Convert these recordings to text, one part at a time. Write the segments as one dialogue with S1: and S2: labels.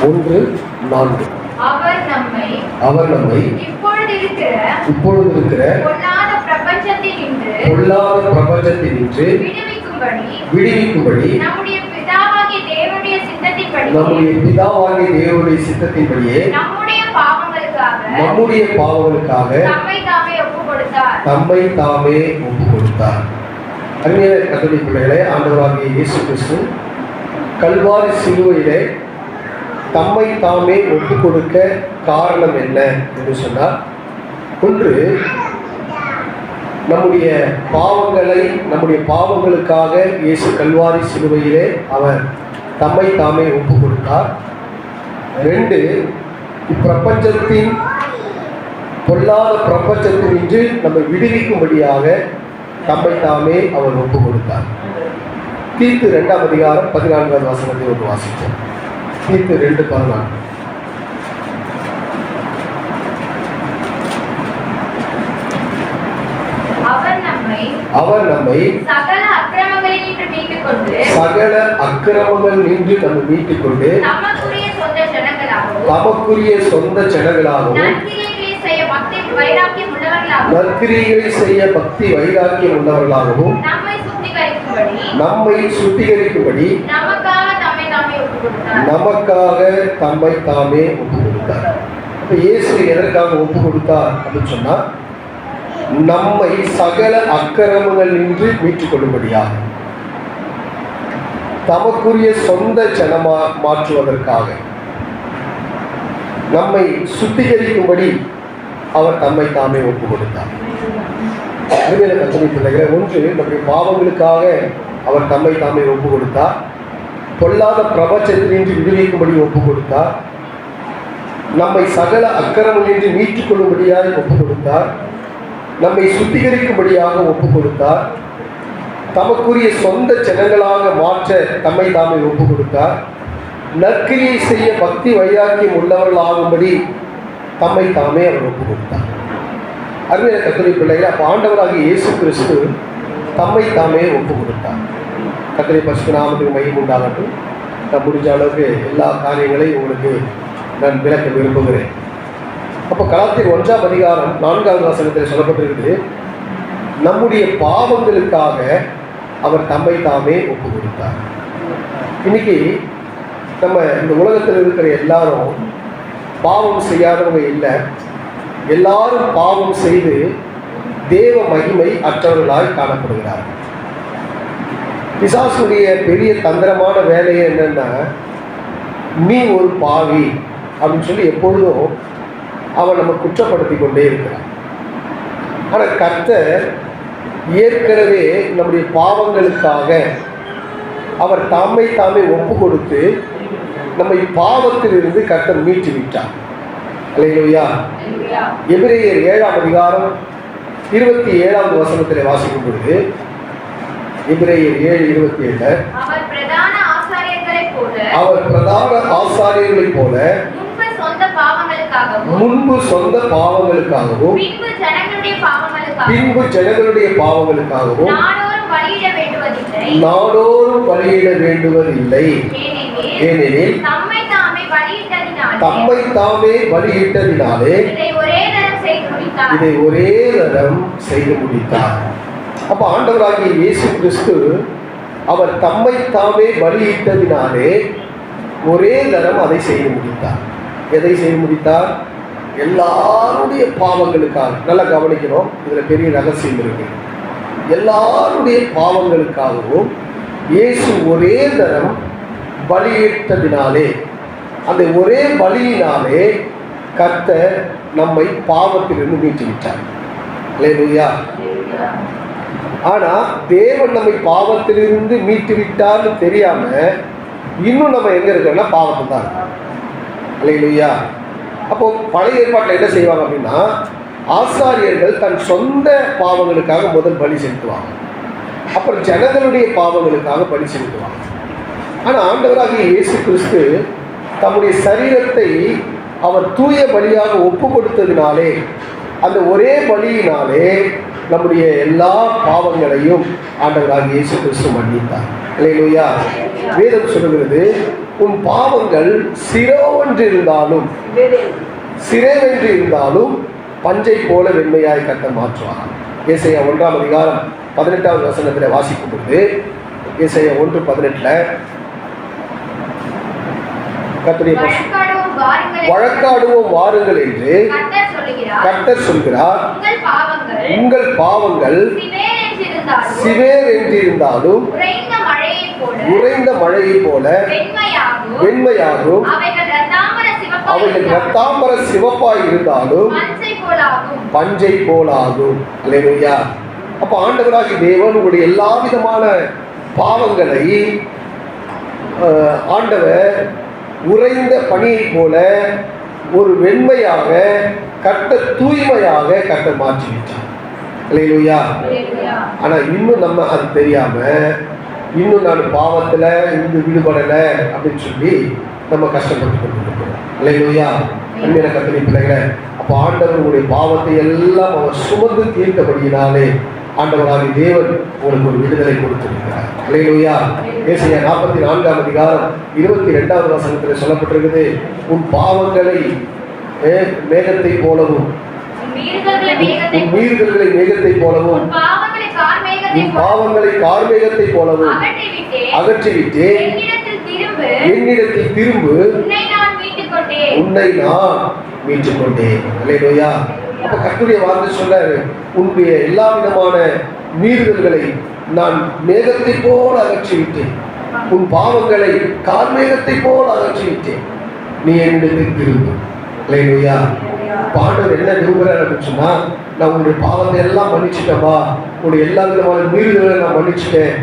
S1: 1:4. அவர் நம்மை இப்பொழுது இருக்கிற பொல்லாத பிரபஞ்சத்தினின்று விடுவிக்கும்படி நம்முடைய பிதாவாகிய தேவனுடைய சித்தத்தின்படியே நம்முடைய பாவங்களுக்காக தம்மை தாமே ஒப்புக் கொடுத்தார். அருமையான கர்த்தருடைய பிள்ளைகளே, ஆண்டவராகிய இயேசு கிறிஸ்து கல்வாரி சிலுவையிலே தம்மை தாமே ஒப்புக் கொடுக்க காரணம் என்ன என்று சொன்னார். ஒன்று, நம்முடைய பாவங்களுக்காக இயேசு கல்வாரி சிலுவையிலே அவர் தம்மை தாமே ஒப்புக் கொடுத்தார். 2, இப்பிரபஞ்சத்தின் பொல்லாத பிரபஞ்சத்தினின்று நம்மை விடுவிக்கும்படியாக தம்மை தாமே அவர் ஒப்புக் கொடுத்தார். தீத்து 2ஆம் அதிகாரம் 14ஆம் வசனத்தை ஒன்று வாசிப்போம். தீத்து 2:14. அவர் நம்மை சகல அக்கிரமங்கள் நின்று நம்மை மீட்டுக் கொண்டு தமக்குரிய சொந்த ஜனங்களாகவும் நற்கிரியைகளை செய்ய பக்தி வைராக்கியம் உள்ளவர்களாகவும் நம்மை சுத்திகரிக்கும்படி நமக்காக தம்மை தாமே ஒப்புக் கொடுத்தார். இயேசு எதற்காக ஒப்புக் கொடுத்தார் அப்படின்னு சொன்னா, நம்மை சகல அக்கிரமங்கள் நின்று மீட்டுக் கொள்ளும்படியாக, தமக்குரிய சொந்த ஜனமா மாற்றுவதற்காக, நம்மை சுத்திகரிக்கும்படி அவர் தம்மை தாமே ஒப்புக் கொடுத்தார். அறிவியல கத்தனை பிள்ளைகளை, ஒன்று, நம்முடைய பாவங்களுக்காக அவர் தம்மை தாமே ஒப்புக் கொடுத்தார். பொல்லாத பிரபஞ்சத்தினின்று விடுவிக்கும்படி ஒப்புக் கொடுத்தார். நம்மை சகல அக்கிரமங்களின்றி மீட்டுக் கொள்ளும்படியாக ஒப்புக் கொடுத்தார். நம்மை சுத்திகரிக்கும்படியாக ஒப்புக் கொடுத்தார். தமக்குரிய சொந்த ஜனங்களாக மாற்ற தம்மை தாமே ஒப்புக் கொடுத்தார். நற்கிரியை செய்ய பக்தி வைராக்கியம் உள்ளவர்களாகும்படி தம்மை தாமே அவர் ஒப்புக் கொடுத்தார். அருமையான கர்த்தருடைய பிள்ளைகளை, அப்போ ஆண்டவராகிய இயேசு கிறிஸ்து தம்மை தாமே ஒப்புக் கொடுத்தார். கர்த்தருடைய பரிசுத்த நாமத்துக்கு மகிமை உண்டாகட்டும். நான் முடிஞ்ச அளவுக்கு எல்லா காரியங்களையும் உங்களுக்கு நான் விளக்க விரும்புகிறேன். அப்போ கலாத்தியர் 1ஆம் அதிகாரம் 4ஆவது வசனத்தில் சொல்லப்பட்டிருக்குது, நம்முடைய பாவங்களுக்காக அவர் தம்மை தாமே ஒப்புக் கொடுத்தார். இன்னைக்கு நம்ம இந்த உலகத்தில் இருக்கிற எல்லாரும் பாவம் செய்யாதவங்க இல்லை. எல்லாரும் பாவம் செய்து தேவ மகிமை அற்றவர்களாய் காணப்படுகிறார்கள். பிசாசுடைய பெரிய தந்திரமான வேலையை என்னன்னா, நீ ஒரு பாவி அப்படின்னு சொல்லி எப்பொழுதும் அவன் நம்ம குற்றப்படுத்தி கொண்டே இருக்கிறான். ஆனால் கர்த்தர் ஏற்கனவே நம்முடைய பாவங்களுக்காக அவர் தம்மை தாமே ஒப்பு கொடுத்து நம்மை பாவத்திலிருந்து கர்த்தர் மீட்டு விட்டார். அல்லேலூயா. எபிரேயர் 7ஆம் அதிகாரம் 27ஆவது வசனத்திலே வாசிக்கும் பொழுது, எபிரேயர் 7:27, அவர் பிரதான ஆசாரியர்களைப் போல முன்பு சொந்த பாவங்களுக்காகவும் பின்பு ஜனங்களுடைய பாவங்களுக்காகவும் நாடோறும் பலியிட வேண்டுவதில்லை. ஏனெனில் தம்மை தாமே பலியிட்டதினாலே இதை ஒரே தரம் செய்து முடித்தார். அப்ப ஆண்டவராகிய இயேசு கிறிஸ்து அவர் தம்மை தாமே பலியிட்டதினாலே ஒரே தரம் அதை செய்து முடித்தார். எதை செய்து முடித்தார்? எல்லாருடைய பாவங்களுக்காக. நல்லா கவனிக்கிறோம், இதுல பெரிய ரகசியம் இருக்கு. எல்லாருடைய பாவங்களுக்காகவும் இயேசு ஒரே தரம் பலியிட்டதினாலே, அந்த ஒரே பலியினாலே கர்த்தர் நம்மை பாவத்திலிருந்து மீட்டு விட்டார். அல்லேலூயா. ஆனா தேவன் நம்மை பாவத்திலிருந்து மீட்டு விட்டார்னு தெரியாம இன்னும் நம்ம எங்க இருக்கோம்னா பாவத்தில் தான் இருக்கோம். அல்லேலூயா. அப்போ பழைய ஏற்பாட்டில் என்ன செய்வாங்க அப்படின்னா, ஆசாரியர்கள் தன் சொந்த பாவங்களுக்காக முதல் பலி செலுத்துவாங்க, அப்புறம் ஜனங்களுடைய பாவங்களுக்காக பலி செலுத்துவாங்க. ஆனால் ஆண்டவராகிய இயேசு கிறிஸ்து தம்முடைய சரீரத்தை அவர் தூய பலியாக ஒப்பு கொடுத்ததினாலே அந்த ஒரே பலியினாலே நம்முடைய எல்லா பாவங்களையும் ஆண்டவராகிய இயேசு கிறிஸ்து மன்னித்தார். அல்லேலூயா. வேதம் சொல்லுகிறது, உன் பாவங்கள் சிரோவென்று இருந்தாலும் பஞ்சை போல வெண்மையாய் கட்ட மாற்றுவார். ஏசாயா 1ஆம் அதிகாரம் 18வது வசனத்தில் வாசிக்கும் பொழுது, ஏசாயா 1:18 கர்த்தருடைய வழக்காடுவோம் வாருங்கள் என்று கர்த்தர் சொல்கிறார். உங்கள் பாவங்கள் சிவேர் என்றிருந்தாலும் உறைந்த மழையை போல வெண்மையாகும், அவைகள் இரத்தாம்பர சிவப்பாய் இருந்தாலும் பஞ்சை போலாகும். அல்லேலூயா. அப்ப ஆண்டவராகிய தேவன் உங்களுடைய எல்லா விதமான பாவங்களை ஆண்டவர் உறைந்த பனியை போல ஒரு வெண்மையாக தூய்மையாக மாற்றிவிட்டார். அல்லேலூயா. ஆனா இன்னும் நம்ம அது தெரியாம இன்னும் நான் பாவத்துல இருந்து விடுபடலை அப்படின்னு சொல்லி நம்ம கஷ்டப்பட்டு கொண்டிருக்கிறோம். அல்லேலூயா. அன்பின கர்த்தருடைய பிள்ளைகளே, அப்போ ஆண்டவருடைய பாவத்தை எல்லாம் அவர் சுமந்து தீர்த்தபடியினாலே ஆண்டவராகிய தேவன் உங்களுக்கு ஒரு விடுதலை கொடுத்திருக்கிறார். அல்லேலூயா. ஏசாயா 44ஆம் அதிகாரம் 22வது வசனத்தில் சொல்லப்பட்டிருக்குது, உன் பாவங்களை மேகத்தை போலவும் மீறுதல்களை மேகத்தை போலவும் உன் பாவங்களை கார்மேகத்தை போலவும் அகற்றிவிட்டு என்னிடத்தில் திரும்பு, உன்னை நான் மீட்டுக் கொண்டேன். அல்லேலூயா. அப்ப கர்த்தருடைய வார்த்தை சொல்றாரு, உன்னுடைய எல்லா விதமான மீறுதல்களை நான் மேகத்தை போல அகற்றிவிட்டேன், உன் பாவங்களை கார்மேகத்தை போல அகற்றிவிட்டேன், நீ என்னிடத்தில் திரும்பு. அல்லேலூயா. ஆண்டவர் என்ன விரும்புகிறார் அப்படின்னு சொன்னா, நான் உன்னுடைய பாவத்தை எல்லாம் மன்னிச்சுட்டேன்பா, உன்னுடைய எல்லா விதமான மீறுதல்களை நான் மன்னிச்சுட்டேன்,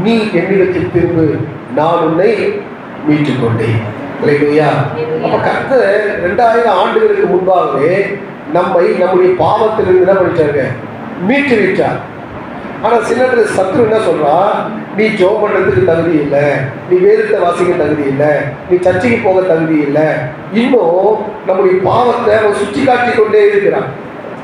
S1: நீ என்னிடத்தில் திரும்பு, நான் உன்னை மீட்டுக் கொண்டேன். அல்லேலூயா. அப்ப கர்த்தர் 2000 ஆண்டுகளுக்கு முன்பாகவே நம்முடைய பாவத்திலிருந்து என்ன பண்ணிட்டாங்க, மீட்டு விட்டார். ஆனா சில நேரத்தில் சத்ரு என்ன சொல்றா, நீ ஜெபம் பண்றதுக்கு தகுதி இல்லை, நீ வேதத்தை வாசிக்க தகுதி இல்லை, நீ சர்ச்சைக்கு போக தகுதி இல்லை, இன்னும் நம்முடைய பாவத்தை அவன் சுற்றி காட்டி கொண்டே இருக்கிறான்.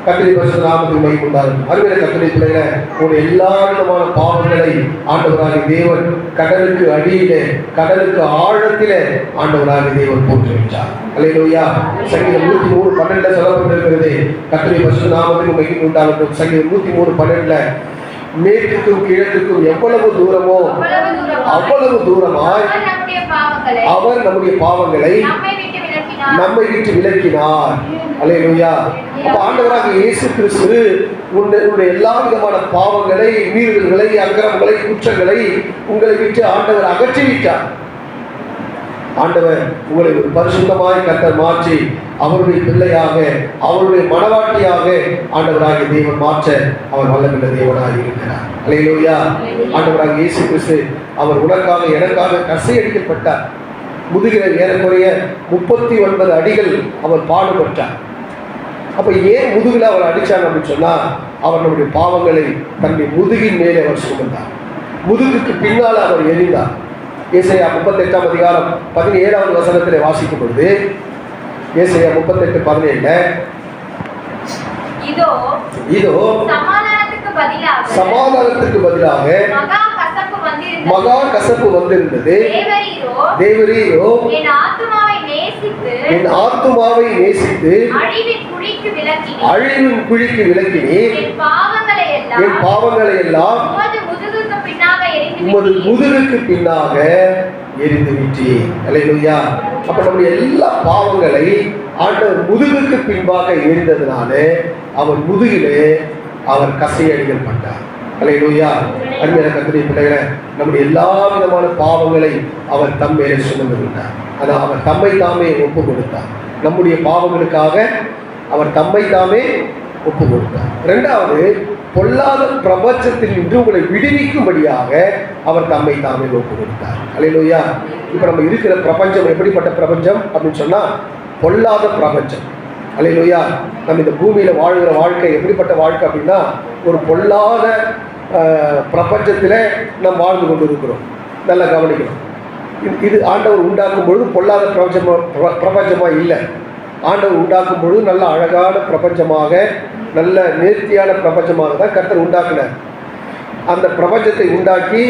S1: கர்த்தருடைய பரிசுத்த நாமத்துக்கு மகிமை உண்டாகட்டும். அருமையான கர்த்தருடைய பிள்ளைகளே, உங்களுடைய எல்லா விதமான பாவங்களை ஆண்டவராகிய தேவன் கடலுக்கு அடியிலே கடலுக்கு ஆழத்திலே ஆண்டவராகிய தேவன் போற்றுவிட்டார். அல்லேலூயா. சங்கீதம் 103:12 சொல்லப்பட்டிருக்கிறது. கர்த்தருடைய பரிசுத்த நாமத்துக்கு மகிமை உண்டாகட்டும். சங்கீதம் 103:12 மேற்குக்கும் கிழக்குக்கும் எவ்வளவு தூரமோ அவ்வளவு தூரமாய் அவர் நம்முடைய பாவங்களை நம்மை விட்டு விலக்கினார். அல்லேலூயா. அப்ப ஆண்டவராக இயேசு கிறிஸ்து உங்களுடைய எல்லா விதமான பாவங்களை, மீறுதல்களை, அக்கிரமங்களை, குற்றங்களை உங்களை விட்டு ஆண்டவர் அகற்றிவிட்டார். ஆண்டவர் உங்களை ஒரு பரிசுத்தமாய் கர்த்தர் மாற்றி அவருடைய பிள்ளையாக, அவருடைய மனவாட்டியாக ஆண்டவராகிய தேவன் மாற்ற அவர் வல்லமையுள்ள தேவனாக இருக்கிறார். அல்லேலூயா. ஆண்டவராகிய இயேசு கிறிஸ்து அவர் உனக்காக எனக்காக கசையடிக்கப்பட்டார். முதுகில் ஏறக்குறைய 39 அடிகள் அவர் பாடுபட்டார். அப்ப ஏன் முதுகில் அவர் அடிச்சாங்க அப்படின்னு சொன்னா, அவர் நம்முடைய பாவங்களை தன்னுடைய முதுகின் மேலே அவர் சுமந்தார், முதுகுக்கு பின்னால் அவர் எரிந்தார். ஏசாயா 38ஆம் அதிகாரம் 17வது வசனத்திலே வாசிக்கும் பொழுது, ஏசாயா 38:17 இதோ சமாதானத்துக்கு பதிலாக மகா கசப்பு வந்திருந்தது, தேவரீரோ என் ஆத்துமாவை நேசித்து அழிவின் குழிக்கு விலக்கினீர், என் பாவங்களை எல்லாம் உமது முதுகுக்கு பின்னாக எரிந்து விட்டீர். அல்லேலூயா. அப்ப நம்முடைய எல்லா பாவங்களை ஆண்டவர் முதுகுக்கு பின்பாக எரிந்ததுனால அவர் முதுகிலே அவர் கசையடிகள் பட்டார். அல்லேலூயா. அருமையான கர்த்தருடைய பிள்ளைகளே, நம்முடைய எல்லா விதமான பாவங்களை அவர் தம் மேலே சுமந்து விட்டார். அதான் அவர் தம்மை தாமே ஒப்பு கொடுத்தார். நம்முடைய பாவங்களுக்காக அவர் தம்மை தாமே ஒப்பு கொடுத்தார். இரண்டாவது, பொல்லாத பிரபஞ்சத்தில் நின்று உங்களை விடுவிக்கும்படியாக அவர் தம்மை தாமே ஒப்பு கொடுத்தார். அல்லேலூயா. இப்போ நம்ம இருக்கிற பிரபஞ்சம் எப்படிப்பட்ட பிரபஞ்சம் அப்படின்னு சொன்னா, பொல்லாத பிரபஞ்சம். அல்லேலூயா. நம்ம இந்த பூமியில் வாழ்கிற வாழ்க்கை எப்படிப்பட்ட வாழ்க்கை அப்படின்னா, ஒரு பொல்லாத பிரபஞ்சத்தில் நாம் வாழ்ந்து கொண்டு இருக்கிறோம். நல்லா கவனிக்கணும். இது ஆண்டவர் உண்டாக்கும் பொழுது பொல்லாத பிரபஞ்சமாக இல்லை. ஆண்டவர் உண்டாக்கும் பொழுது நல்ல அழகான பிரபஞ்சமாக நல்ல நேர்த்தியான பிரபஞ்சமாக தான் கர்த்தர் உண்டாக்கினார். அந்த பிரபஞ்சத்தை உண்டாக்கி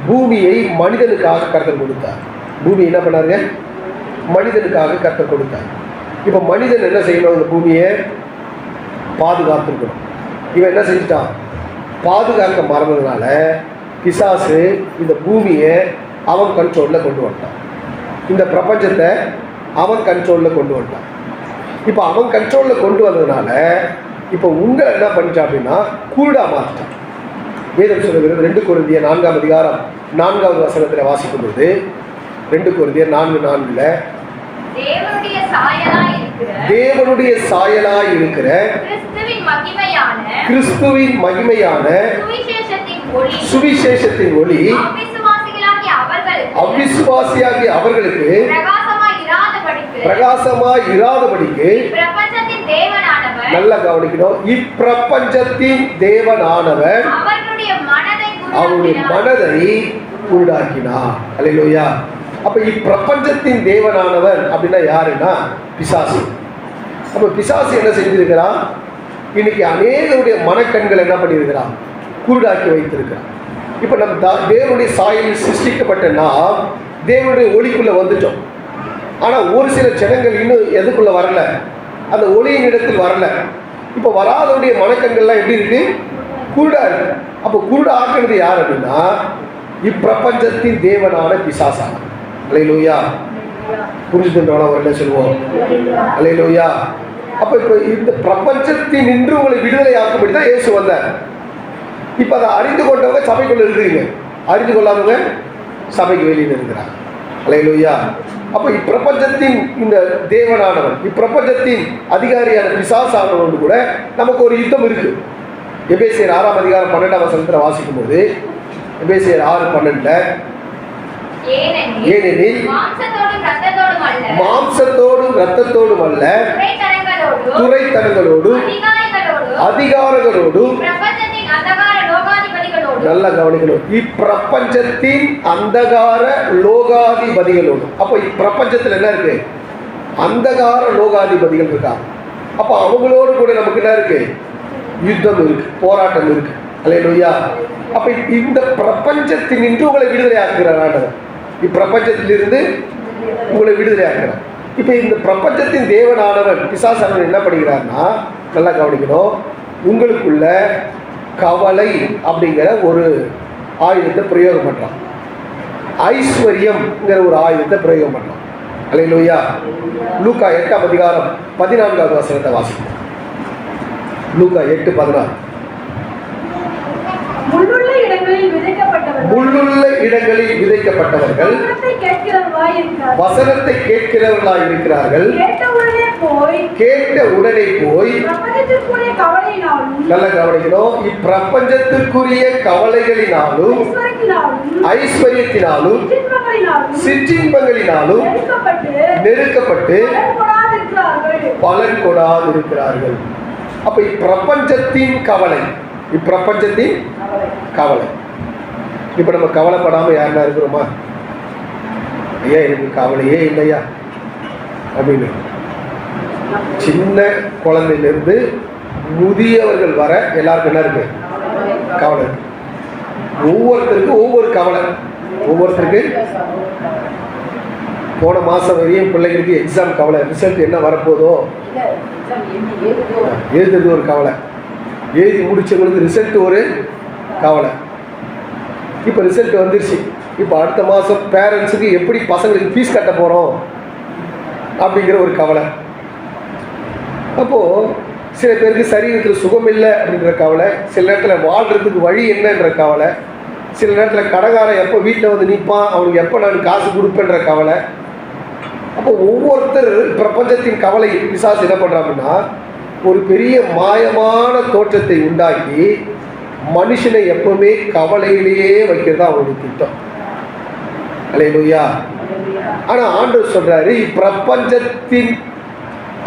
S1: பூமியை மனிதனுக்காக கர்த்தர் கொடுத்தார். பூமி என்ன பண்ணாருங்க? மனிதனுக்காக கர்த்தர் கொடுத்தார். இப்போ மனிதன் என்ன செய்யணும்? இந்த பூமியை பாதுகாத்துருக்கணும். இவன் என்ன செஞ்சுட்டான்? பாதுகாக்க மறந்ததுனால பிசாசு இந்த பூமியை அவன் கண்ட்ரோலில் கொண்டு வந்துட்டான். இந்த பிரபஞ்சத்தை அவன் கண்ட்ரோலில் கொண்டு வந்துட்டான். இப்போ அவன் கண்ட்ரோலில் கொண்டு வந்ததுனால இப்போ உங்களை என்ன பண்ணிட்டான் அப்படின்னா குருடா மாற்றிட்டான். வேதம் சொல்லுகிறது 2 கொரிந்தியர் 4ஆம் அதிகாரம் 4வது வசனத்தில் வாசிக்கும் பொழுது 2 கொரிந்தியர் 4:4 தேவனுடைய சாயலாய் இருக்கிற கிறிஸ்துவின் மகிமையான சுவிசேஷத்தின் ஒளி அவிசுவாசியாகிய அவர்களுக்கு பிரகாசமாய் இராதபடிக்கு நல்லா கவனிக்கணும். இப்பிரபஞ்சத்தின் தேவனானவர் அவருடைய மனதை உண்டாக்கினார். அல்லேலூயா. அப்ப இப்பிரபஞ்சத்தின் தேவனானவர் அப்படின்னா யாருன்னா பிசாசு. அப்ப பிசாசு என்ன செஞ்சிருக்கிறான்? இன்னைக்கு அநேகருடைய மனக்கண்கள் என்ன பண்ணியிருக்கிறான்? குருடாக்கி வைத்திருக்கிறான். இப்ப நம்ம தேவனுடைய சாயலில் சிருஷ்டிக்கப்பட்ட நாம் தேவனுடைய ஒளிக்குள்ள வந்துட்டோம். ஆனா ஒரு சில ஜனங்கள் இன்னும் எதுக்குள்ள வரல, அந்த ஒளியின் இடத்தில் வரல. இப்ப வராதவருடைய மனக்கண்கள்லாம் எப்படி இருக்கு? குருடா இருக்கு. அப்ப குருடா ஆக்குறது யார் அப்படின்னா இப்பிரபஞ்சத்தின் தேவனான பிசாசான. அல்லேலூயா. புரிஞ்சுக்கின்றோம் அவர் என்ன சொல்லுவோம்? அல்லேலூயா. அப்ப இப்ப இந்த பிரபஞ்சத்தின் நின்று உங்களை விடுதலை ஆக்கும்படி தான் இயேசு வந்தார். இப்ப அதை அறிந்து கொண்டவங்க சபைக்குள்ள இருக்கிறீங்க, அறிந்து கொள்ளாதவங்க சபைக்கு வெளியில் இருக்கிறாங்க. அல்லேலூயா. அப்ப இப்பிரபஞ்சத்தின் இந்த தேவனானவன், இப்பிரபஞ்சத்தின் அதிகாரியான பிசாசானவனோடு கூட நமக்கு ஒரு யுத்தம் இருக்கு. எபேசியர் 6ஆம் அதிகாரம் 12ஆம் வசனத்தில் வாசிக்கும் போது எபேசியர் 6:12 ஏனெனில் மாம்சத்தோடும் இரத்தத்தோடும் அல்ல, துரைத்தனங்களோடும் அதிகாரங்களோடும் நல்லா கவனிக்கணும். இப்பிரபஞ்சத்தின் அந்தகார லோகாதிபதிகளோடும். அப்போ இப்பிரபஞ்சத்தில் என்ன இருக்கு? அந்தகார லோகாதிபதிகள் இருக்காங்க. அப்போ அவங்களோடு கூட நமக்கு என்ன இருக்கு? யுத்தம் இருக்கு, போராட்டம் இருக்கு. அல்லேலூயா. அப்ப இந்த பிரபஞ்சத்தின் நின்று உங்களை விடுதலை ஆக்குகிறார் ஆண்டவர். இப்பிரபஞ்சத்திலிருந்து உங்களை விடுதலை ஆக்குறார். இப்ப இந்த பிரபஞ்சத்தின் தேவனானவன் பிசாசானவன் என்ன பண்ணுகிறார்னா நல்லா கவனிக்கணும். உங்களுக்குள்ள கவலை அப்படிங்கிற ஒரு ஆயுதத்தை பிரயோகம் பண்றான். ஐஸ்வர்யம்ங்கிற ஒரு ஆயுதத்தை பிரயோகம் பண்றான். அல்லேலூயா. லூக்கா 8ஆம் அதிகாரம் 14வது வசனத்தை வாசிப்போம். லூக்கா 8:14
S2: முள்ளுள்ள இடங்களில் விதைக்கப்பட்டவர்கள்
S1: வசனத்தை கேட்கிறவர்களாய் இருக்கிறார்கள். கேட்ட உடனே போய் நல்ல கவனிக்கணும். இப்பிரபஞ்சத்திற்குரிய கவலைகளினாலும் ஐஸ்வர்யத்தினாலும் சிற்றின்பங்களினாலும் நெருக்கப்பட்டு பலன் கொடாதிருக்கிறார்கள். அப்ப இப்பிரபஞ்சத்தின் கவலை, இப்பிரபஞ்சத்தின் கவலை. இப்ப நம்ம கவலைப்படாம யாருன்னா இருக்கிறோமா? ஐயா எனக்கு கவலையே இல்லையா அப்படின்னு. சின்ன குழந்தையிலிருந்து முதியவர்கள் வர எல்லாருக்கும் என்ன இருக்கு? கவலை. ஒவ்வொருத்தருக்கும் ஒவ்வொரு கவலை. ஒவ்வொருத்தருக்கு போன மாதம் வரையும் பிள்ளைங்களுக்கு எக்ஸாம் கவலை, ரிசல்ட் என்ன வரப்போதோ எழுதுறது ஒரு கவலை, எழுதி முடிச்சவங்களுக்கு ரிசல்ட் ஒரு கவலை. இப்போ ரிசல்ட் வந்துருச்சு. இப்போ அடுத்த மாதம் பேரண்ட்ஸுக்கு எப்படி பசங்களுக்கு ஃபீஸ் கட்ட போகிறோம் அப்படிங்கிற ஒரு கவலை. அப்போது சில பேருக்கு சரீரத்தில் சுகம் இல்லை அப்படின்ற கவலை, சில நேரத்தில் வாழ்கிறதுக்கு வழி என்னன்ற கவலை, சில நேரத்தில் கடைக்காரன் எப்போ வீட்டில் வந்து நிற்பான், அவனுக்கு எப்போ நான் காசு கொடுப்பேன்ற கவலை. அப்போ ஒவ்வொருத்தர் பிரபஞ்சத்தின் கவலை பிசாசு என்ன பண்ணுறாங்கன்னா ஒரு பெரிய மாயமான தோற்றத்தை உண்டாக்கி மனுஷனை எப்பவுமே கவலையிலேயே வைக்கிறதா அவனுடைய திட்டம். அல்லேலூயா. ஆனால் ஆண்டவர் சொல்றாரு இப்பிரபஞ்சத்தின்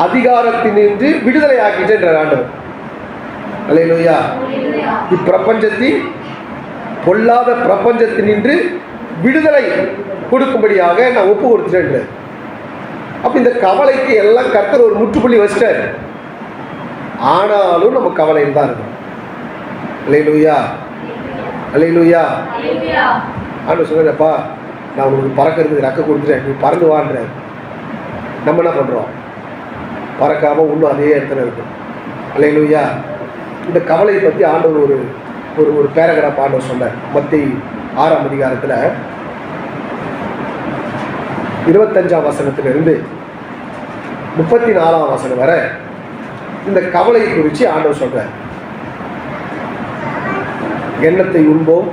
S1: அதிகாரத்தினின்று விடுதலை ஆக்கிட்டேன்றார் ஆண்டவர். அல்லேலூயா. இப்பிரபஞ்சத்தின் பொல்லாத பிரபஞ்சத்தினின்று விடுதலை கொடுக்கும்படியாக நான் ஒப்பு கொடுத்துட்டேன். அப்போ இந்த கவலைக்கு எல்லாம் கர்த்தர் ஒரு முற்றுப்புள்ளி வச்சிட்டார். ஆனாலும் நம்ம கவலையில் தான் இருக்கணும். அல்லேலூயா, அல்லேலூயா. ஆண்டவர் சொல்றப்பா, நான் உங்களுக்கு பறக்கிறதுக்கு ரெக்க கொடுத்துட்டேன், நீ பறந்து வான்ற. நம்ம என்ன பண்ணுறோம்? பறக்காமல் இன்னும் அதே இடத்துல இருக்கும். அல்லேலூயா. இந்த கவலையை பற்றி ஆண்டவர் ஒரு ஒரு ஒரு பேராகிராஃப் ஆண்டவர் சொன்னார். மத்தேயு 6ஆம் அதிகாரத்தில் 25ஆம் வசனத்திலிருந்து 34ஆம் வசனம் வரை இந்த கவலையை குறித்து ஆண்டவர் சொல்றார். எண்ணத்தை உண்போம்,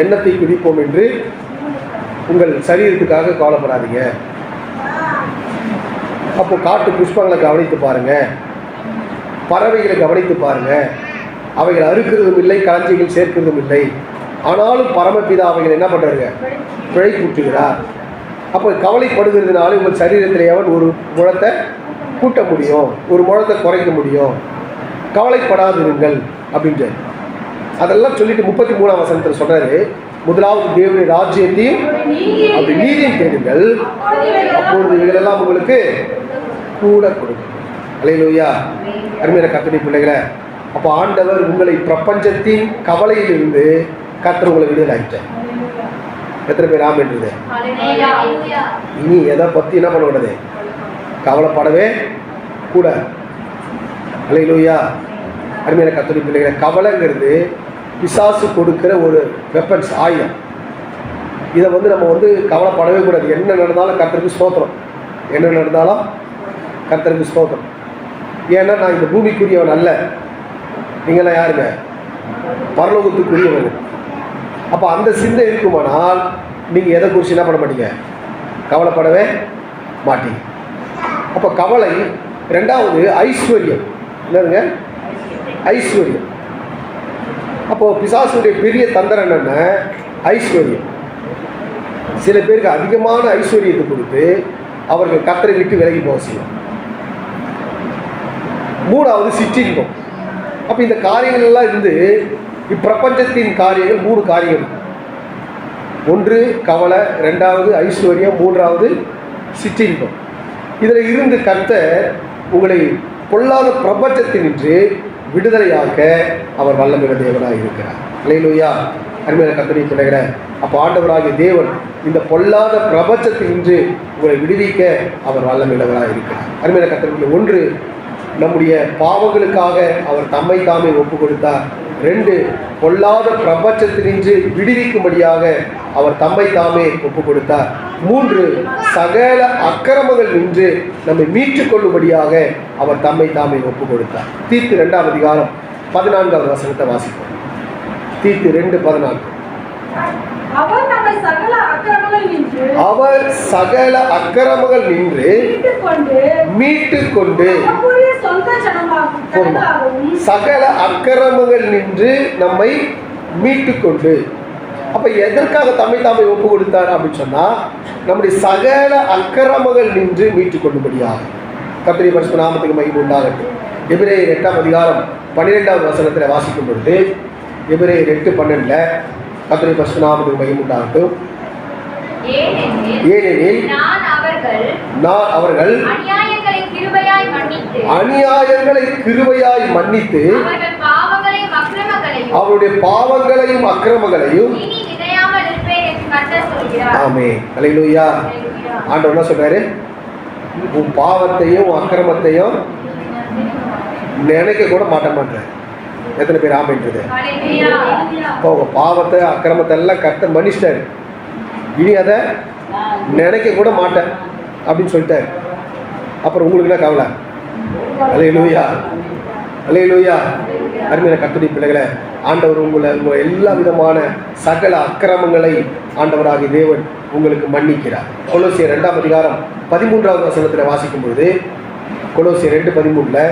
S1: எண்ணத்தை குடிப்போம் என்று உங்கள் சரீரத்துக்காக கவலைப்படாதீங்க. அப்போ காட்டு புஷ்பங்களை கவனித்து பாருங்க, பறவைகளை கவனித்து பாருங்க. அவைகள் அறுக்கிறதும் இல்லை, களஞ்சியங்கள் சேர்க்கிறதும் இல்லை, ஆனாலும் பரமபிதா அவைகள் என்ன பண்றாங்க? பிழை கூட்டுகிறார். அப்போ கவலைப்படுகிறதுனால உங்கள் சரீரத்தில் எவன் ஒரு முழத்தை கூட்ட முடியும், ஒரு முழத்தை குறைக்க முடியும்? கவலைப்படாதிருங்கள் அப்படின்ட்டு அதெல்லாம் சொல்லிட்டு 33ஆம் வசனத்தில் சொல்றாரு, முதலாவது தேவனுடைய ராஜ்யத்தையும் அப்படி நீதியும் தேடுங்கள், அப்பொழுது இவைகளெல்லாம் உங்களுக்கு கூட கொடுக்கும். அல்லேலூயா. அருமையான கர்த்தருடைய பிள்ளைகளே, அப்போ ஆண்டவர் உங்களை பிரபஞ்சத்தின் கவலையிலிருந்து கர்த்தர் உங்களை விடுதலை ஆயிட்டார். எத்தனை பேர் ஆமென்றது? இனி எதை பற்றி என்ன பண்ணக்கூடாது? கவலைப்படவே கூட. அல்லேலூயா. அருமையான கர்த்தருடைய பிள்ளைகளே, கவலைங்கிறது பிசாசு கொடுக்கிற ஒரு வெப்பன்ஸ், ஆயுதம். இதை நம்ம கவலைப்படவே கூடாது. என்ன நடந்தாலும் கர்த்தருக்கு ஸ்தோத்திரம், என்ன நடந்தாலும் கர்த்தருக்கு ஸ்தோத்திரம். ஏன்னா நான் இந்த பூமிக்குரியவன் அல்ல, நீங்களாம் யாருங்க? பரலோகத்துக்குரியவன். அப்போ அந்த சிந்தை இருக்குமானால் நீங்கள் எதை குறித்து என்ன பண்ண மாட்டீங்க? கவலைப்படவே மாட்டீங்க. அப்போ கவலை. ரெண்டாவது ஐஸ்வர்யம். என்னதுங்க? ஐஸ்வர்யம். அப்போது பிசாசுடைய பெரிய தந்திரம் என்னென்ன? ஐஸ்வர்யம். சில பேருக்கு அதிகமான ஐஸ்வர்யத்தை கொடுத்து அவர்கள் கர்த்தரை விட்டு விலகி போக செய்யும். மூணாவது சிற்றின்பம். அப்போ இந்த காரியங்கள் எல்லாம் இருந்து இப்பிரபஞ்சத்தின் காரியங்கள் 3 காரியங்கள். ஒன்று கவலை, ரெண்டாவது ஐஸ்வர்யம், மூன்றாவது சிற்றின்பம். இதில் இருந்து கர்த்தர் உங்களை பொல்லாத பிரபஞ்சத்தினின்று விடுதலையாக்க அவர் வல்லமையுள்ள தேவனாக இருக்கிறார். அல்லேலூயா. அருமையான கர்த்தருடைய பிள்ளைகளே, அப்போ ஆண்டவராகிய தேவன் இந்த பொல்லாத பிரபஞ்சத்தினின்று உங்களை விடுவிக்க அவர் வல்லமையுள்ளவராக இருக்கிறார். அருமையான கர்த்தருடைய ஒன்று, நம்முடைய பாவங்களுக்காக அவர் தம்மை தாமே ஒப்பு கொடுத்தார். 2, பொல்லாத பிரபஞ்சத்தினின்று விடுவிக்கும்படியாக அவர் தம்மை தாமே ஒப்பு கொடுத்தார். 3, சகல அக்கிரமங்கள் நின்று நம்மை மீட்டுக் கொள்ளும்படியாக அவர் தம்மை தாமே ஒப்பு கொடுத்தார். தீத்து 2ஆம் அதிகாரம் 14ஆவது வசனத்தை வாசிப்போம். தீத்து 2:14.
S2: அவர் சகல
S1: அக்கிரமங்கள் நின்று மீட்டுக் கொண்டு சகல அக்கிரமங்கள் நின்று நம்மை மீட்டுக் கொண்டு. அப்ப எதற்காக தம்மை தாமை ஒப்பு கொடுத்தார் அப்படின்னு சொன்னா, நம்முடைய சகல அக்கிரமங்கள் நின்று மீட்டுக் கொள்ளும்படியாக. கர்த்தருடைய பரிசுத்த நாமத்துக்கு மகிமை உண்டாகட்டும். எபிரேயர் 8ஆம் அதிகாரம் 12ஆவது வசனத்தில் வாசிக்கும் பொழுது, எபிரேயர் 8:12 கர்த்தருடைய பரிசுத்த நாமத்துக்கு மகிமை உண்டாகட்டும். ஏனெனில் நான் அவர்கள் அநியாயங்களை கிருபையாய் மன்னித்து அவருடைய பாவங்களையும் அக்கிரமங்களையும். ஆமென். அல்லேலூயா. ஆண்டவர் என்ன சொல்றாரு? உன் பாவத்தையும் அக்கிரமத்தையும் நினைக்க கூட மாட்டேன். எத்தனை பேர் ஆமென்றது? உங்க பாவத்தை அக்கிரமத்தை எல்லாம் கர்த்தர் மன்னிச்சிட்டாரு, இனி அதை நினைக்க கூட மாட்டேன் அப்படின்னு சொல்லிட்டாரு. அப்புறம் உங்களுக்கு என்ன கவலை? அல்லேலூயா, அல்லேலூயா. அருமையான கர்த்தருடைய பிள்ளைகளே, ஆண்டவர் உங்களை எல்லா விதமான சகல அக்கிரமங்களை ஆண்டவராகிய தேவன் உங்களுக்கு மன்னிக்கிறார். கொலோசியர் 2ஆம் அதிகாரம் 13ஆவது வசனத்தில் வாசிக்கும் பொழுது, கொலோசியர் 2:13,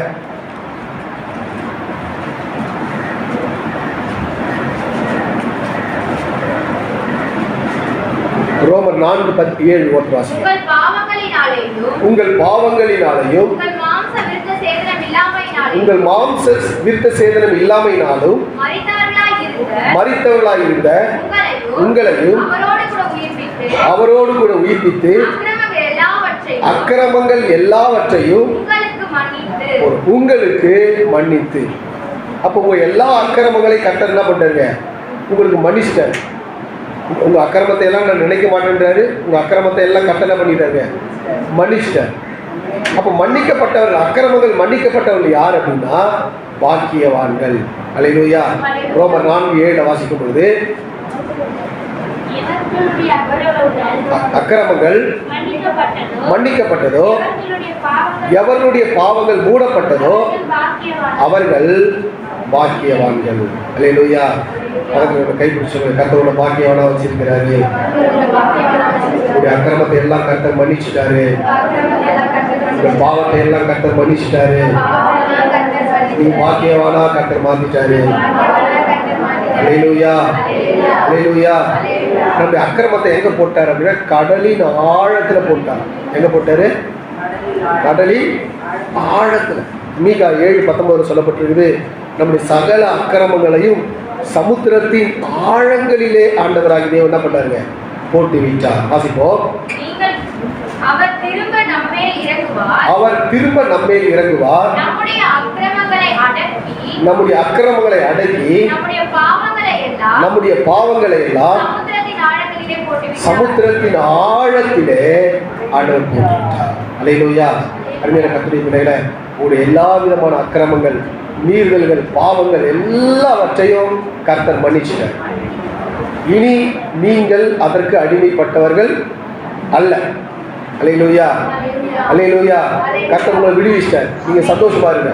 S1: ரோமர் 4:17 ஓட்டு வாசிக்கும். உங்கள் பாவங்களினாலேயும் உங்கள் மாம்ச விருத்த சேதனம் இல்லாமையினாலும் மரித்தவர்களாய் இருந்த உங்களையும் அவரோடு கூட உயிர்ப்பித்து அக்கிரமங்கள் எல்லாவற்றையும் உங்களுக்கு மன்னித்து. அப்போ உங்க எல்லா அக்கிரமங்களையும் கர்த்தர் என்ன பண்றாருங்க? உங்களுக்கு மன்னிச்சிட்டாரு. உங்க அக்கிரமத்தை எல்லாம் நான் நினைக்க மாட்டேன்றாரு. உங்க அக்கிரமத்தை எல்லாம் கர்த்தர் என்ன பண்ணிட்டாருங்க? மன்னிச்சிட்டாரு. அப்போ மன்னிக்கப்பட்டவர்கள், அக்கிரமங்கள் மன்னிக்கப்பட்டவர்கள் யார் அப்படின்னா பாக்கியவான்கள். அல்லேலூயா. ரோமர் 4:7 வாசிக்கும் பொழுது அக்கிரமங்கள் மன்னிக்கப்பட்டதோ, எவர்களுடைய பாவங்கள் மூடப்பட்டதோ அவர்கள் பாக்கியவான்கள். அல்லேலூயா. அவர்களோட கைப்பிடிச்சவங்க கர்த்தரோட பாக்கியவானா வச்சிருக்கிறாரு. உங்களுடைய அக்கிரமத்தை எல்லாம் கர்த்தர் மன்னிச்சுட்டாரு. உங்க பாவத்தை எல்லாம் கர்த்தர் மன்னிச்சுட்டாரு. நீங்க பாக்கியவானா கர்த்தர் மாத்திட்டாரு. அல்லேலூயா. அல்லேலூயா. நம்முடைய அக்கிரமத்தை எங்க போட்டார் அப்படின்னா கடலின் ஆழத்துல போட்டார். எங்க போட்டாரு? கடலின் ஆழத்துல. மீகா 7:19 சொல்லப்பட்டிருக்குது, நம்முடைய சகல அக்கிரமங்களையும் சமுத்திரத்தின் ஆழங்களிலே ஆண்டவராகி தேவன் என்ன பண்ணாருங்க? போட்டு விட்டார். வாசிப்போம். அவர் திரும்ப நம்மேல் இறங்குவார். நம்முடைய அக்கிரமங்களை அடக்கி நம்முடைய பாவங்களை எல்லாம் சமுத்திரத்தின் ஆழத்திலே ஆண்டவர் போட்டு விட்டார். அல்லேலூயா. அருமையான கர்த்தருடைய பிள்ளைகளே, உங்களுடைய எல்லா விதமான அக்கிரமங்கள், மீறுதல்கள், பாவங்கள் எல்லாவற்றையும் கர்த்தர் மன்னிச்சிட்டார். இனி நீங்கள் அதற்கு அடிமைப்பட்டவர்கள் அல்ல. அல்லேலூயா. அல்லேலூயா. கர்த்தர் உங்களை விடுவிச்சிட்டார். நீங்க சந்தோஷமா இருங்க.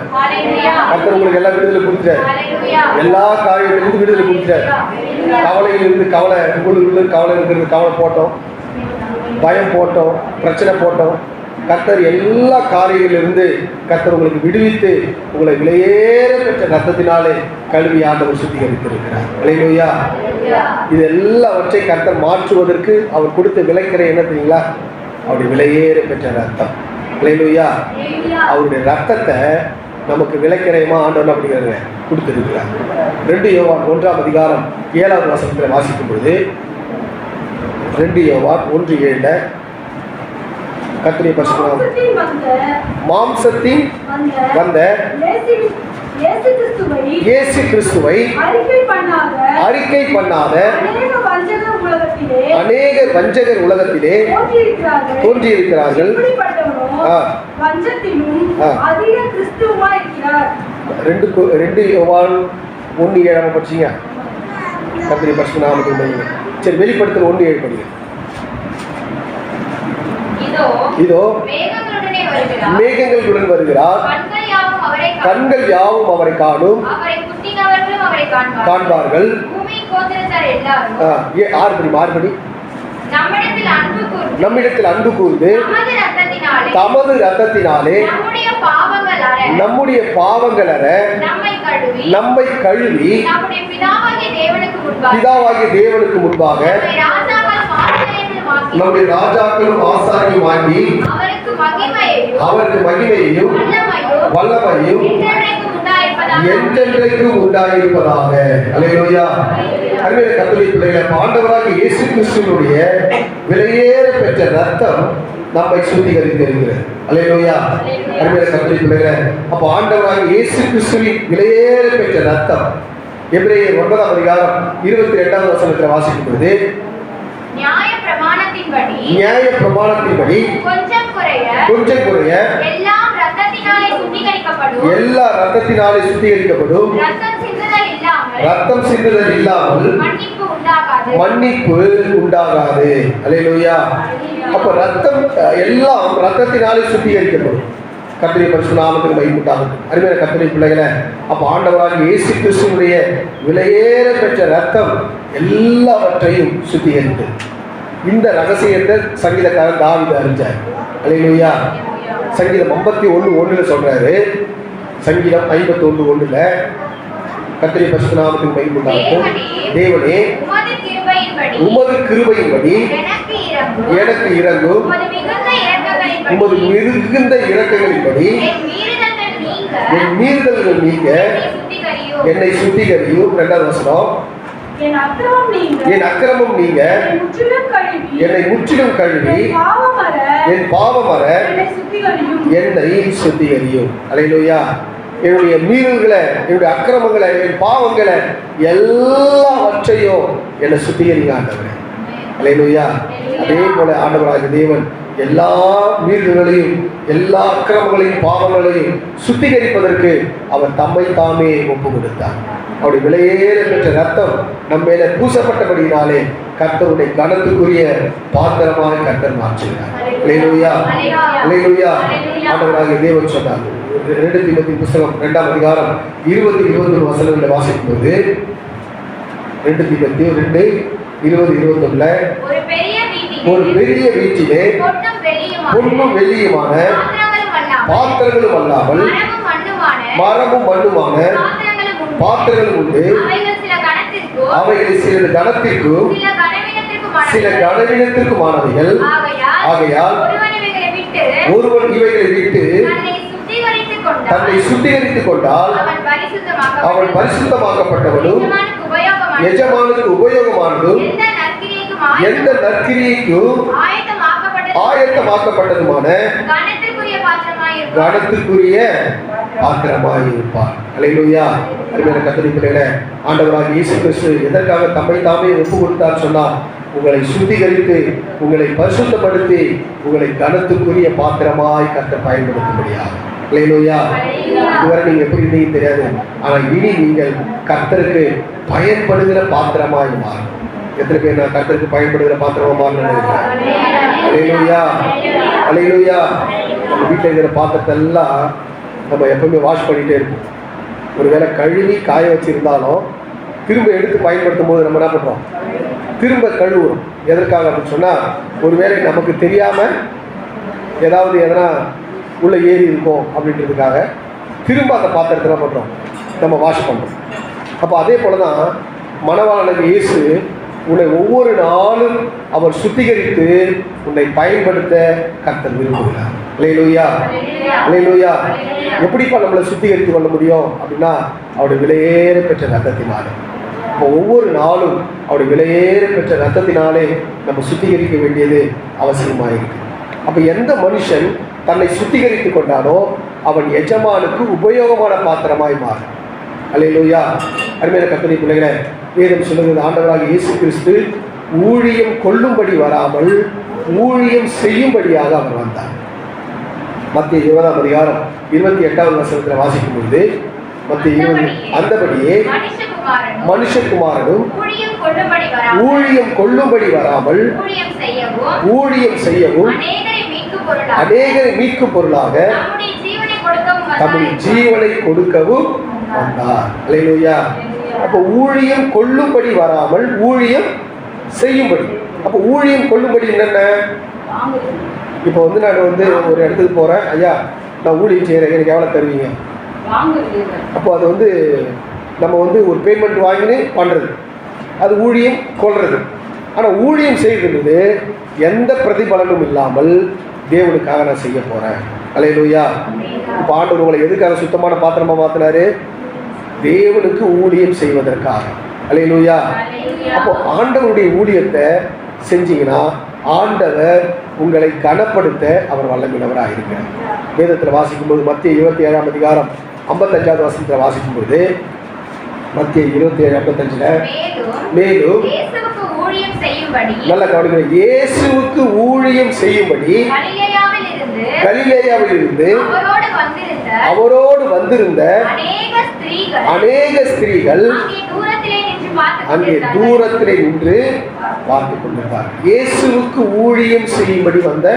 S1: கர்த்தர் உங்களுக்கு எல்லா விடுதலை கொடுத்துட்டார். எல்லா காரியத்திலிருந்து விடுதலை கொடுத்துட்டார். கவலையிலிருந்து கவலை, உங்களுக்கு கவலை இருக்கிறது கவலை போட்டோம், பயம் போட்டோம், பிரச்சனை போட்டோம். கர்த்தர் எல்லா காரியங்களிலிருந்து கர்த்தர் உங்களுக்கு விடுவித்து உங்களை விலையேற பெற்ற ரத்தத்தினாலே கழுவி ஆண்டவர் சுத்திகரித்திருக்கிறார். அல்லேலூயா. இது எல்லாவற்றை கர்த்தர் மாற்றுவதற்கு அவர் கொடுத்த விலைக்கரை என்ன தெரியுங்களா? அவருடைய விலையேற பெற்ற ரத்தம். அல்லேலூயா. அவருடைய ரத்தத்தை நமக்கு விலைக்கரையமா ஆண்டவர் அப்படிங்கிறத கொடுத்திருக்கிறார். 2 யோவான் 1:7 வசனத்தில் வாசிக்கும் பொழுது 2 யோவான் 1:7 கர்த்தருடைய பரிசுத்தம் மாம்சத்தின் வந்த இயேசு கிறிஸ்துவை அறிக்கை பண்ணாத அநேக வஞ்சகர் உலகத்திலே தோன்றியிருக்கிறார்கள். 2 யோவான் 1:7 படிச்சீங்க. கர்த்தருடைய பரிசுத்த நாமத்துக்கு சரி, வெளிப்படுத்தல் 1:7 படிங்க. இதோ மேகங்களுடன் வருகிறார், கண்கள் யாவும் அவரை காணும், காண்பார்கள். ஆறுபடி நம்மிடத்தில் அன்பு கூர்ந்து தமது ரத்தத்தினாலே நம்முடைய பாவங்கள் அற நம்மை கழுவி பிதாவாகிய தேவனுக்கு முன்பாக நம்முடைய ராஜாக்களும் ஆசாரியும் ஆகி அவருக்கு மகிமையையும் வல்லமையும் என்றென்றைக்கும் உண்டாயிருப்பதாக. அல்லேலூயா. அருமையான கர்த்தருடைய பிள்ளைகளே, ஆண்டவராகிய இயேசு கிறிஸ்துவினுடைய விலையேற பெற்ற ரத்தம் நம்மை சுத்திகரித்திருக்கிறது. அல்லேலூயா. அருமையான கர்த்தருடைய பிள்ளைகளே, அப்ப ஆண்டவராகிய இயேசு கிறிஸ்துவின் விலையேற பெற்ற ரத்தம் எபிரேயர் 9:22 வசனத்தில் வாசிக்கும் பொழுது நியாய பிரமாணத்தின்படி கொஞ்சம் குறைய எல்லா ரத்தத்தினாலே சுத்திகரிக்கப்படும். ரத்தம் சிந்துதல் இல்லாமல் மன்னிப்பு உண்டாகாது. அல்லேலூயா. அப்ப ரத்தம் எல்லாம் ரத்தத்தினாலே சுத்திகரிக்கப்படும். கர்த்தருடைய பரிசுத்த நாமத்துக்கு மகிமை உண்டாகட்டும். அருமையான கர்த்தருடைய பிள்ளைகளே, அப்ப ஆண்டவராகிய இயேசு கிறிஸ்துவினுடைய விலையேற பெற்ற ரத்தம் எல்லாவற்றையும் சுத்திகரித்தது. இந்த ரகசியத்தை சங்கீதக்காரன் தாவீது அறிஞ்சார். அல்லேலூயா. சங்கீதம் 51:1 சொல்றாரு. சங்கீதம் 51:1 கர்த்தருடைய பரிசுத்த நாமத்துக்கு மகிமை உண்டாகட்டும். தேவனே, உமது கிருபையின்படி எனக்கு இறங்கும், உமது மிகுந்த இரக்கங்களின்படி என் மீறுதல்கள் நீங்க என்னை சுத்திகரியும். 2வது வசனம்,
S2: என் அக்கிரமம் நீங்க
S1: என்னை முற்றிலும் கழுவி என் பாவம் அற என்னை சுத்திகரியும். அல்லேலூயா. என்னுடைய மீறல்களை, என்னுடைய அக்கிரமங்களை, என் பாவங்களை எல்லாவற்றையும் என்னை சுத்திகரிங்க ஆண்டவரே. அல்லேலூயா. அதே போல ஆண்டவராகிய தேவன் எல்லா மீறல்களையும், எல்லா அக்கிரமங்களையும், பாவங்களையும் சுத்திகரிப்பதற்கு அவர் தம்மை தாமே ஒப்பு கொடுத்தார். அவருடைய விலையேற பெற்ற ரத்தம் நம்ம மேல பூசப்பட்டபடினாலே கர்த்தருடைய கனத்துக்குரிய பாத்திரமாக கர்த்தர் மாற்றுகிறார். அல்லேலூயா. அல்லேலூயா. ஆண்டவராகிய தேவன் சொன்னார். 2 தீமோத்தேயு புத்தகம் 2ஆம் அதிகாரம் 20-21 வசனங்களை வாசிக்கும் போது 2 தீமோத்தேயு 2:20-21 ஒரு பெரிய வீட்டிலே பொன்னும் வெள்ளியுமான பாத்திரங்களும் அல்லாமல் மரமும் மண்ணுமான பாத்திரங்களும் உண்டு. அவைகள் சிறிது கனத்திற்கும் சில கனவீனத்திற்குமானவைகள். ஆகையால் ஒருவன் இவைகளை விட்டு தன்னை சுத்திகரித்துக் கொண்டால் அவன் பரிசுத்தமாக்கப்பட்டவனும் எஜமானுக்கு உபயோகமானதும் எந்த நற்கிரியைக்கும் ஆயத்தமாக்கப்பட்டதுமான கனத்துக்குரிய பாத்திரமாய் இருப்பார். அல்லேலூயா. அருமையான கர்த்தருடைய பிள்ளைகளே, ஆண்டவராகிய இயேசு கிறிஸ்து எதற்காக தம்மை தாமே ஒப்பு கொடுத்தார் சொன்னால், உங்களை சுத்திகரித்து, உங்களை பரிசுத்தப்படுத்தி, உங்களை கனத்துக்குரிய பாத்திரமாய் கர்த்தர் பயன்படுத்தும்படியாக. அல்லேலூயா. இதுவரை நீங்க எப்படி இருந்தீங்க தெரியாது, ஆனால் இனி நீங்கள் கர்த்தருக்கு பயன்படுகிற பாத்திரமாய் மாறும். எத்தனை பேர் நான் கர்த்தருக்கு பயன்படுகிற பாத்திரமா மாறணும்? அல்லேலூயா. அல்லேலூயா. நம்ம வீட்டில் இருக்கிற பாத்திரத்தை எல்லாம் நம்ம எப்பவுமே வாஷ் பண்ணிகிட்டே இருப்போம். ஒருவேளை கழுவி காய வச்சுருந்தாலும் திரும்ப எடுத்து பயன்படுத்தும் போது நம்ம என்ன பண்ணுறோம்? திரும்ப கழுவுறோம். எதற்காக அப்படின்னு சொன்னால், ஒருவேளை நமக்கு தெரியாமல் ஏதாவது எதனா உள்ளே ஏறி இருக்கும் அப்படின்றதுக்காக திரும்ப அந்த பாத்திரத்தை என்ன பண்ணுறோம்? நம்ம வாஷ் பண்ணுறோம். அப்போ அதே போல் தான் மணவாளனுக்கு இயேசு உன்னை ஒவ்வொரு நாளும் அவர் சுத்திகரித்து உன்னை பயன்படுத்த கர்த்தர் விரும்புகிறார். அல்லேலூயா. அல்லேலூயா. எப்படிப்பா நம்மளை சுத்திகரித்து கொள்ள முடியும் அப்படின்னா, அவருடைய விலையேற பெற்ற ரத்தத்தினாலே. இப்போ ஒவ்வொரு நாளும் அவருடைய விலையேற பெற்ற ரத்தத்தினாலே நம்ம சுத்திகரிக்க வேண்டியது அவசியமாக இருக்கு. அப்போ எந்த மனுஷன் தன்னை சுத்திகரித்து கொண்டானோ அவன் எஜமானுக்கு உபயோகமான பாத்திரமாய் மாறும். அல்லேலூயா. அருமையான கர்த்தருடைய பிள்ளைகளே, வேதம் சொல்லுகிறது, ஆண்டவராகிய இயேசு கிறிஸ்து ஊழியம் கொள்ளும்படி வராமல் ஊழியம் செய்யும்படியாக அவர் வந்தார். மத்திய 20ஆம் அதிகாரம் 28வது வசனத்தில் வாசிக்கும் பொழுது, மத்திய 20 அந்தபடியே மனுஷகுமாரனும் ஊழியம் கொள்ளும்படி வராமல் ஊழியம் செய்யவும் அநேகரை மீட்கும் பொருளாக தம்முடைய ஜீவனை கொடுக்கவும் வந்தார். அல்லேலூயா. அப்போ ஊழியம் கொள்ளும்படி வராமல் ஊழியம் செய்யும்படி. அப்போ ஊழியம் கொள்ளும்படி என்னென்ன? இப்போ நான் ஒரு இடத்துக்கு போகிறேன், ஐயா நான் ஊழியம் செய்கிறேன், எனக்கு எவ்வளோ தருவீங்க? அப்போ அது நம்ம ஒரு பேமெண்ட் வாங்கினு பண்ணுறது, அது ஊழியம் கொள்வது. ஆனால் ஊழியம் செய்கிறது எந்த பிரதிபலனும் இல்லாமல் தேவனுக்காக நான் செய்ய போகிறேன். அல்லேலூயா. இப்போ ஆண்டவர் உங்களை எதுக்காக சுத்தமான பாத்திரமாக மாற்றினாரு? தேவனுக்கு ஊழியம் செய்வதற்காக. அல்லேலூயா. அப்போ ஆண்டவருடைய ஊழியத்தை செஞ்சீங்கன்னா ஆண்டவர் உங்களை கனப்படுத்த அவர் வல்லமையுள்ளவராக இருக்கிறார். வேதத்தில் வாசிக்கும்போது மத்திய 27ஆம் அதிகாரம் 55வது வசனத்தில் வாசிக்கும்போது, மத்திய 27:55 மேலும் நல்ல கவனிக்கிற, இயேசுவுக்கு ஊழியம் செய்யும்படி கலிலேயாவில் இருந்து அவரோடு வந்திருந்த அநேக ஸ்திரீகள் அங்கே தூரத்திலே நின்று பார்த்து கொண்டிருந்தார். இயேசுவுக்கு ஊழியம் செய்யும்படி வந்த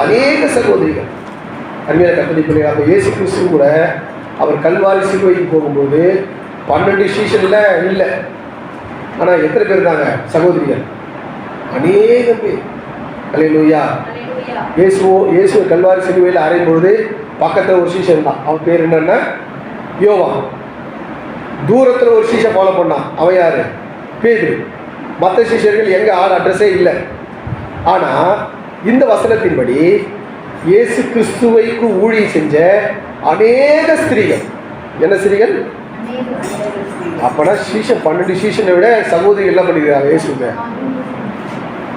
S1: அநேக சகோதரிகள். அருமையான கர்த்தருடைய பிள்ளைகளாக, இயேசு கிறிஸ்து கூட அவர் கல்வாரி சிலுவைக்கு போகும்போது 12 சீஷன்ல இல்லை, ஆனால் எத்தனை பேர் இருந்தாங்க? சகோதரிகள் அநேக பேர். அல்லேலூயா. இயேசு கல்வாரி சிலுவையில் அறையும் பொழுது பக்கத்தில் ஒரு சீஷன் தான், அவன் பேர் என்னன்னா யோவான். தூரத்தில் ஒரு சீஷை ஃபாலோ பண்ணான், அவன் யாரு? பேதுரு. மற்ற சீஷர்கள் எங்கே ஆள் அட்ரஸே இல்லை. ஆனால் இந்த வசனத்தின்படி இயேசு கிறிஸ்துவைக்கு ஊழியம் செஞ்ச அநேக ஸ்திரீகள், என்ன ஸ்திரீகள்? அப்பனா சீசன் 12 சீசனை விட சகோதரி என்ன பண்ணிக்கிறாங்க இயேசுங்க.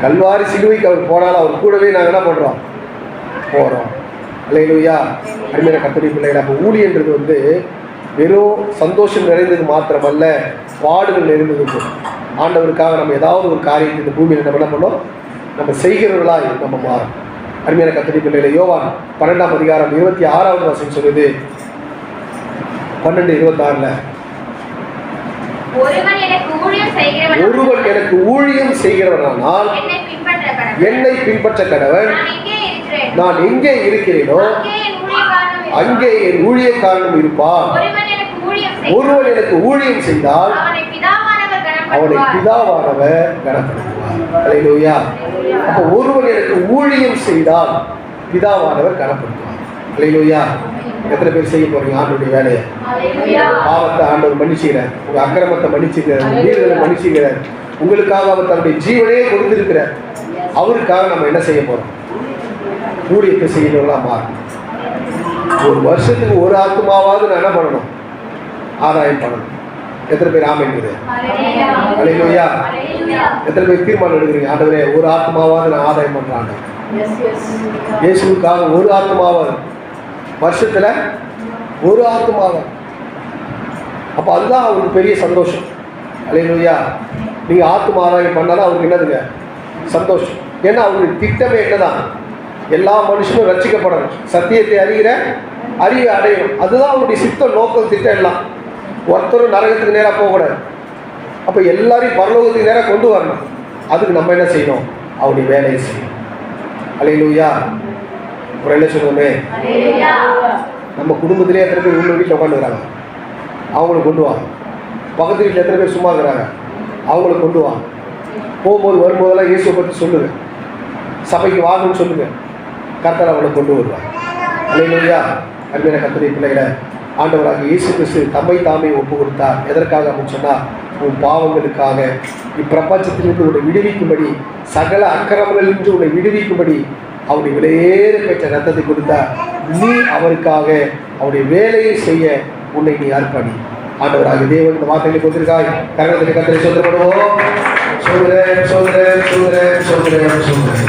S1: கல்வாரி சிலுவைக்கு அவர் போனாலும் அவர் கூடவே நாங்கள் என்ன பண்ணுறோம், போகிறோம். அல்லேலூயா. அருமையான கர்த்தருடைய பிள்ளைகள், அப்போ ஊழியன்றது வெறும் சந்தோஷம் நிறைந்தது மாத்திரமல்ல, பாடுகள் நிறைந்தது. ஆண்டவருக்காக நம்ம ஏதாவது ஒரு காரியத்தை இந்த பூமியில் நம்ம என்ன பண்ணோம், நம்ம செய்கிறவர்களாய் நம்ம மாறும். அருமையான கர்த்தருடைய பிள்ளைகளை, யோவான் 12ஆம் அதிகாரம் 26வது வசனம் சொல்லுது. 12:26
S2: ஒருவன் எனக்கு ஊழியம்
S1: செய்கிறவனானால் என்னை பின்பற்ற கடவன். நான் எங்கே இருக்கிறேனோ அங்கே என் ஊழியக்காரனும் இருப்பான். ஒருவன் எனக்கு ஊழியம் செய்தால் அவனை பிதாவானவர் கனப்படுத்துவார். அல்லேலூயா. அப்போ ஒருவன் எனக்கு ஊழியம் செய்தால் பிதாவானவர் கனப்படுத்துவார். அல்லேலூயா. எத்தனை பேர் செய்ய போறீங்க ஆண்டவருடைய வேலையை? பாவத்தை ஆண்டவர் மன்னிச்சுக்கிறார், உங்க அக்கிரமத்தை மன்னிச்சுக்கிறார், மீறுதலை மன்னிச்சுக்கிறார். உங்களுக்காக அவர் தன்னுடைய ஜீவனையே கொடுத்திருக்கிறார். அவருக்காக நம்ம என்ன செய்ய போறோம்? ஊழியத்தை செய்யறவங்களா மாறும். ஒரு வருஷத்துக்கு ஒரு ஆத்மாவாவது நான் என்ன பண்ணணும்? ஆதாயம் பண்ணணும். எத்தனை பேர் ஆமைங்குது? அல்லேலூயா. எத்தனை பேர் தீர்மானம் எடுக்கிறீங்க, ஆண்டவரே ஒரு ஆத்மாவாவது நான் ஆதாயம் பண்றாங்க இயேசுக்காக? ஒரு ஆத்மாவாவது வருஷத்துல ஒரு ஆத்மாவாவது. அப்போ அதுதான் அவருக்கு பெரிய சந்தோஷம். அல்லேலூயா. நீங்க ஆத்மா ஆதாயம் பண்ணாலும் அவருக்கு என்னதுங்க? சந்தோஷம். ஏன்னா அவருக்கு திட்டமே என்னதான்? எல்லா மனுஷனும் ரட்சிக்கப்படணும், சத்தியத்தை அறிகிற அறிவை அடையணும். அதுதான் அவருடைய சித்த நோக்கம், திட்டம் எல்லாம். ஒருத்தரும் நரகத்துக்கு நேராக போகக்கூடாது. அப்போ எல்லாரையும் பரலோகத்துக்கு நேராக கொண்டு வரணும். அதுக்கு நம்ம என்ன செய்யணும்? அவருடைய வேலையை செய்யணும். அல்லேலூயா. ஒரு என்ன சொல்லுவோமே, நம்ம குடும்பத்திலே எத்தனை பேர் உள்ள வீட்டில் உட்காந்துக்கிறாங்க, அவங்கள கொண்டு வாங்க. பக்கத்து வீட்டில் எத்தனை பேர் சும்மா இருக்கிறாங்க, அவங்கள கொண்டு வாங்க. போகும்போது வரும்போதெல்லாம் இயேசுவை பற்றி சொல்லுங்கள், சபைக்கு வாங்கன்னு சொல்லுங்கள். கர்த்தர் அவங்களை கொண்டு வருவார். அல்லேலூயா. அருமையான கர்த்தருடைய பிள்ளைகளை, ஆண்டவராக இயேசு கிறிஸ்து தம்மை தாமே ஒப்பு கொடுத்தார். எதற்காக அப்படின்னு சொன்னால், உன் பாவங்களுக்காக, இப்பிரபஞ்சத்திலிருந்து உன்னை விடுவிக்கும்படி, சகல அக்கிரமங்களிலிருந்து உன்னை விடுவிக்கும்படி அவருடைய விலையேற பெற்ற ரத்தத்தை கொடுத்தார். நீ அவருக்காக அவருடைய வேலையை செய்ய உன்னை நீ அர்ப்பணி. ஆண்டவராக தேவன் இந்த வார்த்தைகளை கொடுத்திருக்காய். கர்த்தரை கர்த்தரை சொல்லுவோம். சொல்கிறேன் சொல்கிறேன் சொல்கிறேன் சொல்கிறேன் சொல்கிறேன்